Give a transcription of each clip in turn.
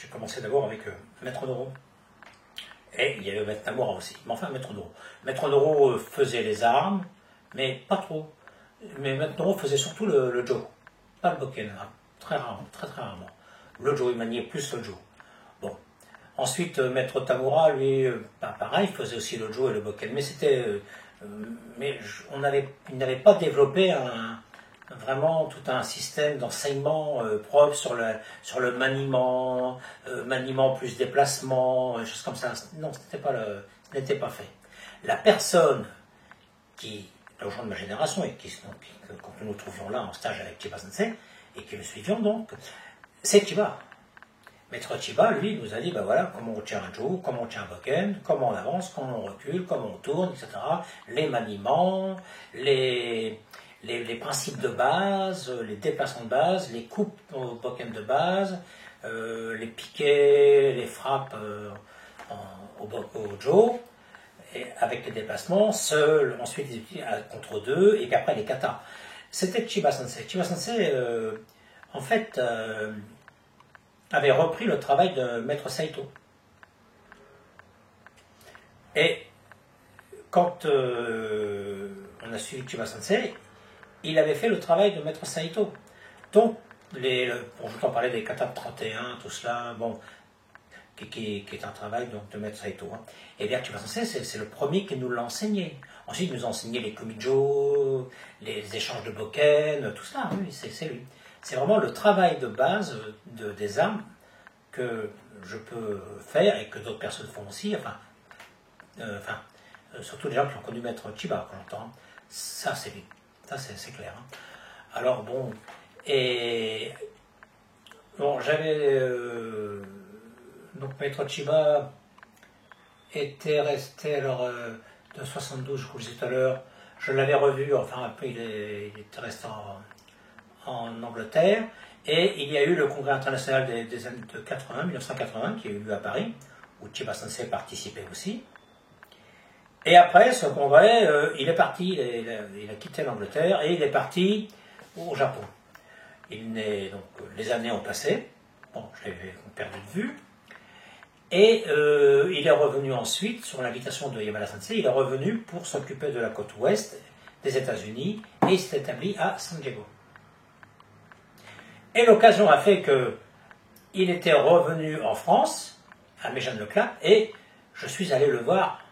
j'ai commencé d'abord avec Maître Noro. Et il y avait Maître Tamura aussi. Mais enfin, Maître Noro. Maître Noro faisait les armes, mais pas trop. Mais Maître Noro faisait surtout le jo. Pas le bokken, hein. Très rarement, très très rarement. Le jo, il maniait plus le jo. Bon. Ensuite, Maître Tamura, lui, pareil, faisait aussi le jo et le bokken. Mais c'était... il n'avait pas développé vraiment tout un système d'enseignement propre sur le maniement, maniement plus déplacement, choses comme ça. Non, ce n'était pas fait. La personne qui, les gens de ma génération, et que nous trouvions là en stage avec Chiba Sensei, et qui le suivions donc, c'est Chiba. Maître Chiba, lui, nous a dit, ben voilà, comment on tient un jo, comment on tient un bokken, comment on avance, comment on recule, comment on tourne, etc. Les maniements, les principes de base, les déplacements de base, les coupes au bokken de base, les piquets, les frappes au jo, et avec les déplacements, seul, ensuite contre deux, et puis après les katas. C'était Chiba Sensei. Chiba Sensei, en fait, avait repris le travail de Maître Saito. Et quand on a suivi Chiba Sensei, il avait fait le travail de Maître Saito. Donc, je t'en parlais des katas de 31, tout cela, bon, qui est un travail donc, de Maître Saito. Hein. Et bien, Chiba Sensei, c'est le premier qui nous l'a enseigné. Ensuite, il nous a enseigné les kumijo, les échanges de bokken, tout cela, oui, c'est lui. C'est vraiment le travail de base des armes que je peux faire et que d'autres personnes font aussi, surtout les gens qui ont connu Maître Chiba, quand j'entends. Ça, c'est lui. Ça, c'est clair. Hein. Alors, bon, j'avais... donc, Maître Chiba était resté, alors, de 72, je vous le disais tout à l'heure, je l'avais revu, enfin, après, il était resté en Angleterre, et il y a eu le congrès international des années de 1980, qui a eu lieu à Paris, où Chiba Sensei participait aussi. Et après ce congrès, il est parti, il a quitté l'Angleterre, et il est parti au Japon. Donc, les années ont passé, bon, je l'avais perdu de vue, et il est revenu ensuite, sur l'invitation de Yamada Sensei, il est revenu pour s'occuper de la côte ouest des États-Unis, et il s'est établi à San Diego. Et l'occasion a fait qu'il était revenu en France, à Méjeanne-le-Clap, et je suis allé le voir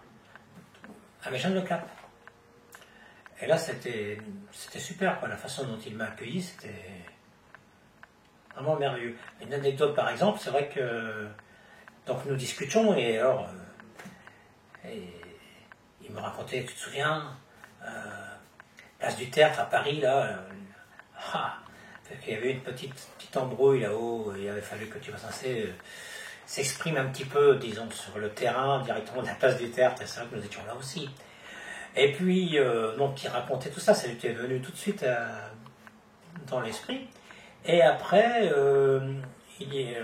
à Méjeanne-le-Clap. Et là, c'était super, quoi. La façon dont il m'a accueilli, c'était vraiment merveilleux. Une anecdote, par exemple, c'est vrai que donc nous discutions, et alors, il me racontait, tu te souviens, place du Tertre à Paris, là, il y avait une petite embrouille là-haut, il avait fallu que Chiba Sensei s'exprime un petit peu, disons, sur le terrain, directement de la place du Tertre, et c'est vrai que nous étions là aussi. Et puis, donc, il racontait tout ça, ça lui était venu tout de suite dans l'esprit. Et après, j'étais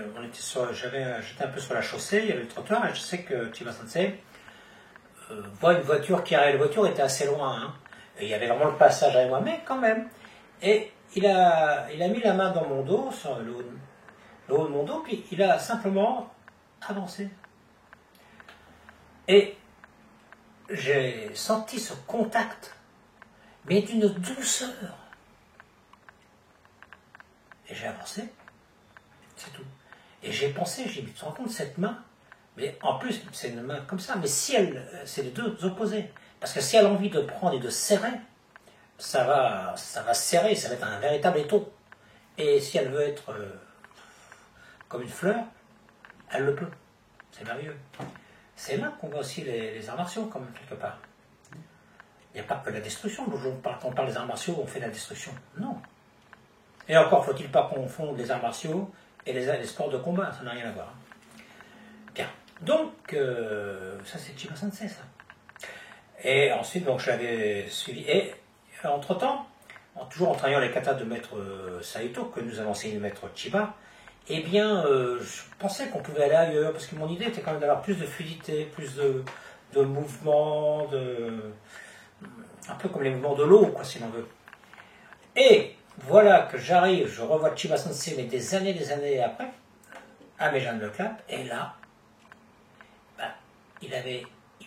un peu sur la chaussée, il y avait le trottoir, et je sais que Chiba Sensei voit une voiture qui arrive. La voiture était assez loin, hein, et il y avait vraiment le passage avec moi, mais quand même. Et il a mis la main dans mon dos, sur le haut de mon dos, puis il a simplement avancé. Et j'ai senti ce contact, mais d'une douceur. Et j'ai avancé, c'est tout. Et j'ai pensé, tu te rends compte, cette main, mais en plus, c'est une main comme ça, mais si c'est les deux opposés. Parce que si elle a envie de prendre et de serrer, ça va serrer, ça va être un véritable étau. Et si elle veut être comme une fleur, elle le peut. C'est merveilleux. C'est là qu'on voit aussi les arts martiaux, comme quelque part. Il n'y a pas que la destruction. Quand on parle des arts martiaux, on fait de la destruction. Non. Et encore, faut-il pas confondre les arts martiaux et les sports de combat. Ça n'a rien à voir. Bien. Donc, ça c'est Chiba Sensei, ça. Et ensuite, donc, je l'avais suivi. Et entre-temps, toujours en travaillant les katas de Maître Saito, que nous avons enseigné Maître Chiba, eh bien, je pensais qu'on pouvait aller ailleurs, parce que mon idée était quand même d'avoir plus de fluidité, plus de mouvements, un peu comme les mouvements de l'eau, quoi, si l'on veut. Et voilà que j'arrive, je revois Chiba Sensei, mais des années après, avec Jeanne Leclap, et là, ben, il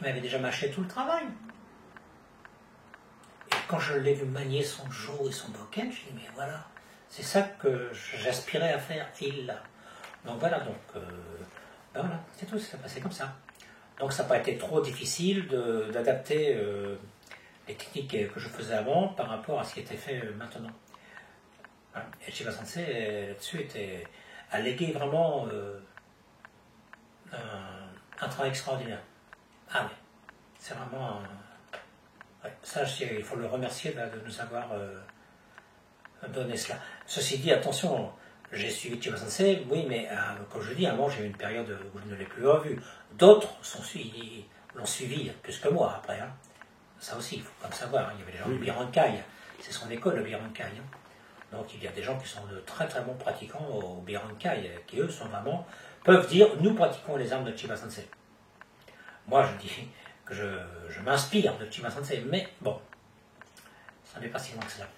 m'avait déjà mâché tout le travail. Et quand je l'ai vu manier son jo et son bokken, je me suis dit, mais voilà, c'est ça que j'aspirais à faire, et il l'a. Donc voilà, ben voilà, c'est tout, ça s'est passé comme ça. Donc ça n'a pas été trop difficile d'adapter les techniques que je faisais avant par rapport à ce qui était fait maintenant. Voilà. Et Chiba Sensei, là-dessus, a légué vraiment un travail extraordinaire. Ah oui, c'est vraiment... ouais, ça, il faut le remercier de nous avoir donné cela. Ceci dit, attention, j'ai suivi Chiba Sensei, oui, mais comme je dis, avant, j'ai eu une période où je ne l'ai plus revu. D'autres l'ont suivi plus que moi après. Hein. Ça aussi, il faut pas le savoir. Hein. Il y avait les gens du Birankai, c'est son école, le Birankai. Hein. Donc il y a des gens qui sont de très très bons pratiquants au Birankai, qui eux sont vraiment, peuvent dire, nous pratiquons les armes de Chiba Sensei. Moi je dis que je m'inspire de Chiba Sensei, mais bon, ça n'est pas si loin que cela.